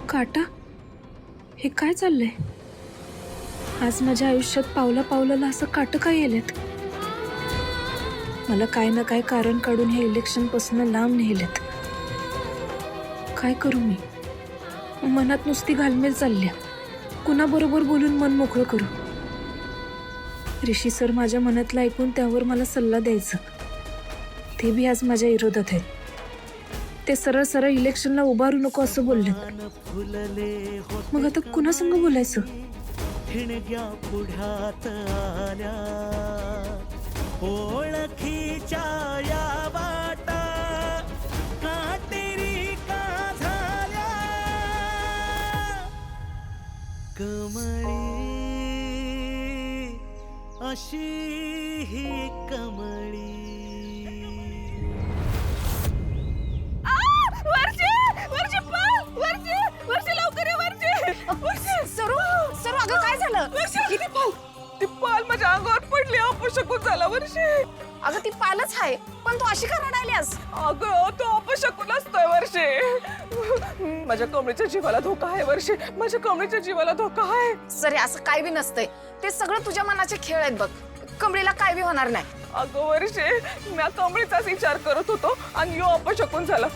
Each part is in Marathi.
काटा हे काय चाललंय? आज माझ्या आयुष्यात पावला पावलाला असं काट काय येलेत? मला काय ना काय कारण काढून हे इलेक्शन पासून लांब नेलेत. काय करू मी? मनात नुसती घालमेल चालल्या. कुणाबरोबर बोलून मन मोकळं करू? ऋषी सर माझ्या मनातलं ऐकून त्यावर मला सल्ला द्यायचं. ते बी आज माझ्या विरोधात आहेत. ते सरळ सरळ इलेक्शनला उभारू नको असं बोलले. मग आता कुणासंग बोलायचं? पुढ्यात आल्या ओळखीच्या या वाटा काटेरी का झाल्या कमळी अशी ही कमळी. सरू अगं काय झालं? ती पाल माझ्या अंगावर पडली. अपशकुन झाला वर्षी. अगं ती पालच आहे पण तू अशी का रडायलीस? अगं तो अपशकुन असतोय वर्षी. माझ्या कमळीच्या जीवाला धोका आहे वर्षी. माझ्या कमळीच्या जीवाला धोका आहे. सरे असं काय बी नसतंय. ते सगळं तुझ्या मनाचे खेळ आहेत बघ. कमळीला काय बी होणार नाही. अगं वर्षी मी कमळीचाच विचार करत होतो आणि यो अपशकुन झाला.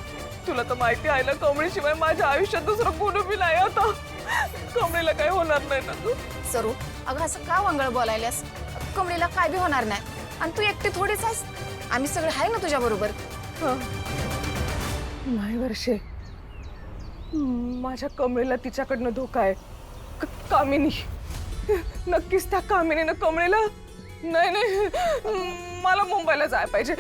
तुला तर माहिती आहे ना कमळीशिवाय माझ्या आयुष्यात दुसरं कोणी बी नाही आता. कमळीला काय होणार नाही ना तू. सरू अगं असं का वंगळ बोलायल्यास? कमळीला काय बी होणार नाही. आणि तू एकटी थोडीच आहेस. आम्ही सगळे आहे ना तुझ्या बरोबर. नाही वर्षे, माझ्या कमळीला तिच्याकडनं धोका आहे. कामिनी, नक्कीच त्या कामिनीनं कमळीला. नाही नाही मला मुंबईला जायला पाहिजे.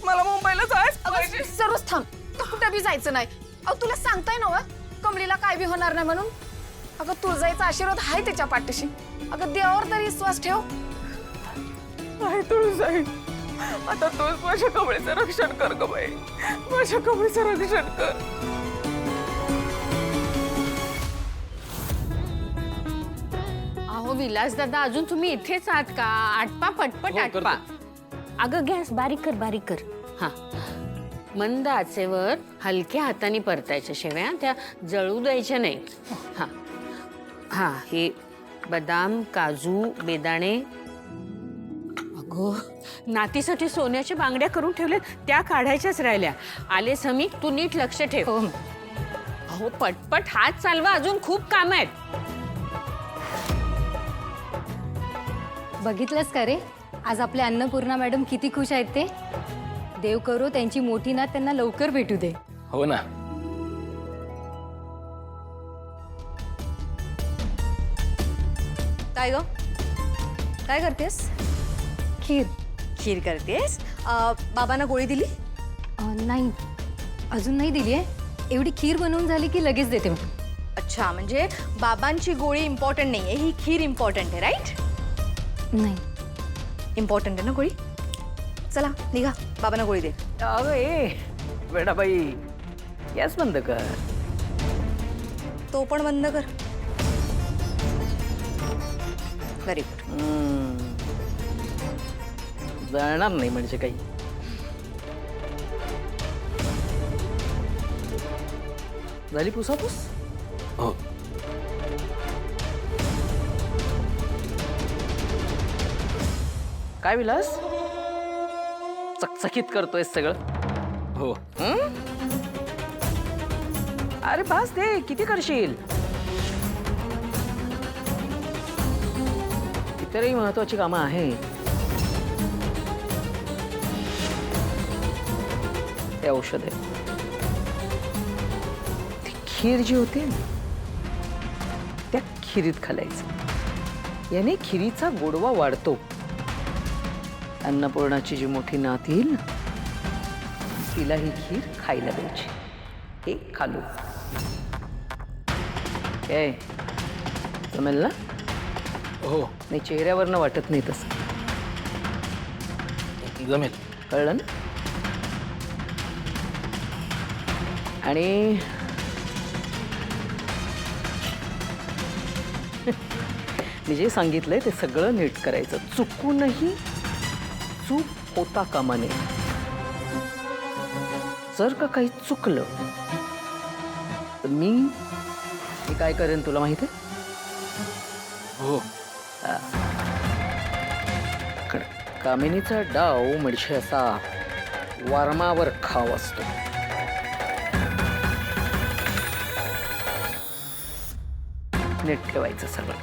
मला मुंबईला जायचं पाहिजे. सरूच थांब. तू कुठे बी जायचं नाही. अहो तुला सांगताय ना व कमळीला काय बी होणार नाही म्हणून. अगं तुळजाईचा आशीर्वाद आहे त्याच्या पाठीशी. अगं देवावर तरी विश्वास ठेव. आहे तुळजाई. आता तूच माझ्या कमळीचं रक्षण कर ग बाई. माझ्या कमळीचं रक्षण कर. अहो विलास दादा अजून तुम्ही इथेच आहात का? आटपा पटपट आटपा. अगं गॅस बारीक कर बारीक कर. हा मंद आचेवर हलक्या हाताने परतायच्या शेवया. त्या जळू द्यायच्या नाही. हा हा हे बदाम काजू बेदाणे. अगं नातीसाठी सोन्याच्या बांगड्या करून ठेवल्या त्या काढायच्याच राहिल्या. आले समी तू नीट लक्ष ठेव. अहो पटपट हात चालवा अजून खूप काम आहेत. बघितलंस का रे आज आपले अन्नपूर्णा मॅडम किती खुश आहेत ते. देव करो त्यांची मोठी नात त्यांना लवकर भेटू दे. हो ना. काय ग काय करतेस? खीर. खीर करतेस? बाबांना गोळी दिली? नाही अजून नाही दिली आहे. एवढी खीर बनवून झाली की लगेच देते मग. अच्छा म्हणजे बाबांची गोळी इम्पॉर्टंट नाहीये, ही खीर इम्पॉर्टंट आहे. राईट? नाही इम्पॉर्टंट आहे ना गोळी. चला निघा बाबांना गोळी दे. अगं ए वेडाबाई गॅस बंद कर. तो पण बंद कर. Very good. जळणार नाही म्हणजे काही. झाली पुसापूस? हो. काय विलास चकचकीत करतोय सगळं? हो. अरे बास दे. किती करशील? इतरही महत्वाची कामं आहेत. ते औषध आहे. ती खीर जी होती ना त्या खिरीत घालायचं. याने खिरीचा गोडवा वाढतो. अन्नपूर्णाची जी मोठी नात येईल ना तिला ही खीर खायला द्यायची. हे खालू काय जमेल ना? हो नाही चेहऱ्यावरनं वाटत नाही तसं. जमेल. कळलं ना? आणि मी जे सांगितलंय ते सगळं नीट करायचं. चुकूनही चूक होता कामा नये. जर का काही चुकलं तर मी मी काय करेन तुला माहिती आहे? हो. कामिनीचा डाव म्हणजे असा वारमावर खाव असतो. नीट ठेवायचं सगळं.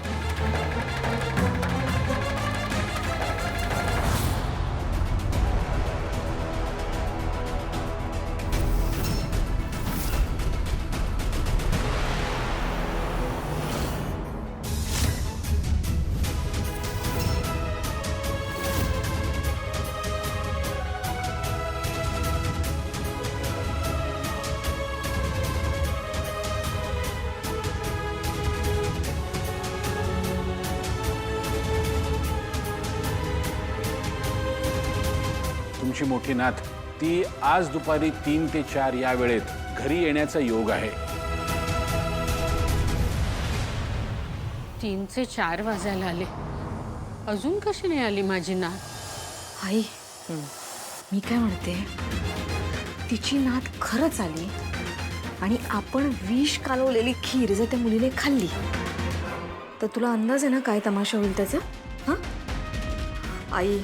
तुमची मोठी नात ती आज दुपारी 3 ते 4 या वेळेत घरी येण्याचा योग आहे. 3 ते 4 वाजायला आले, अजून कशी नाही आली माझी नात? आई मी काय म्हणते, तिची नात खरंच आली आणि आपण विष कालवलेली खीर जर त्या मुलीने खाल्ली तर तुला अंदाज आहे ना काय तमाशा होईल त्याचा? हां आई,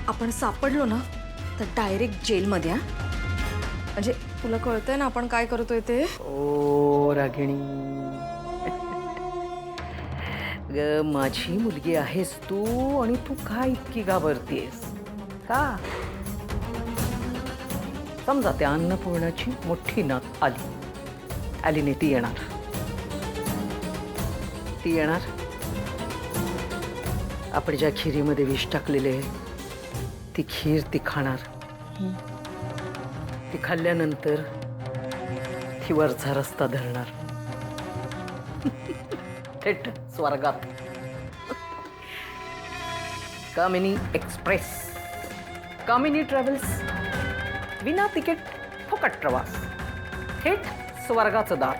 आपण सापडलो ना तर डायरेक्ट जेलमध्ये. म्हणजे तुला कळतंय ना आपण काय करतोय ते? ओ रागिणी, ग माझी मुलगी आहेस तू आणि तू का इतकी घाबरतेस का? समजा त्या अन्नपूर्णाची मोठी नात आली नाही, ती येणार. आपण ज्या खिरीमध्ये विष टाकलेले ती खीर ती खाणार. ती खाल्ल्यानंतर ती वरचा रस्ता धरणार थेट स्वर्गात. कामिनी एक्सप्रेस, कामिनी ट्रॅव्हल्स, विना तिकीट फुकट प्रवास, थेट स्वर्गाचं दार.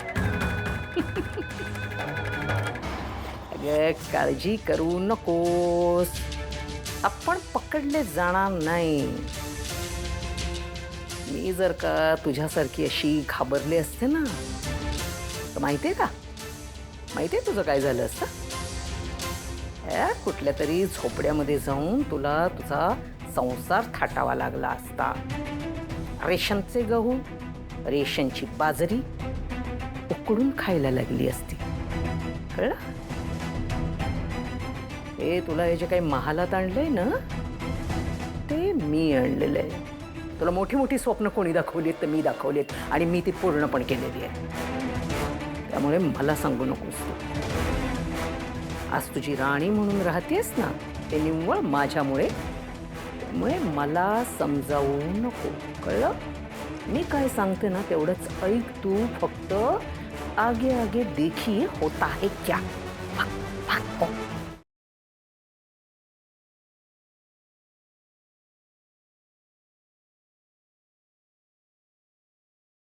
अगं काळजी करू नकोस, आपण पकडले जाणार नाही. मी जर का तुझ्यासारखी अशी घाबरली असते ना तर माहितीये का, माहितीये तुझं काय झालं असतं? कुठल्या तरी झोपड्यामध्ये जाऊन तुला तुझा संसार थाटावा लागला असता. रेशनचे गहू, रेशनची बाजरी उकडून खायला लागली असती. कळलं? हे तुला हे जे काही महालात आणलंय ना ते मी आणलेलं आहे. तुला मोठी मोठी स्वप्न कोणी दाखवलीत तर मी दाखवलीत आणि मी ती पूर्ण पण केलेली आहे. त्यामुळे मला सांगू नकोस तू. आज तुझी राणी म्हणून राहतेस ना ते निव्वळ माझ्यामुळे. त्यामुळे मला समजावू नको, कळलं? मी काय सांगते ना तेवढंच ऐक तू. फक्त आगे आगे देखी होता है क्या.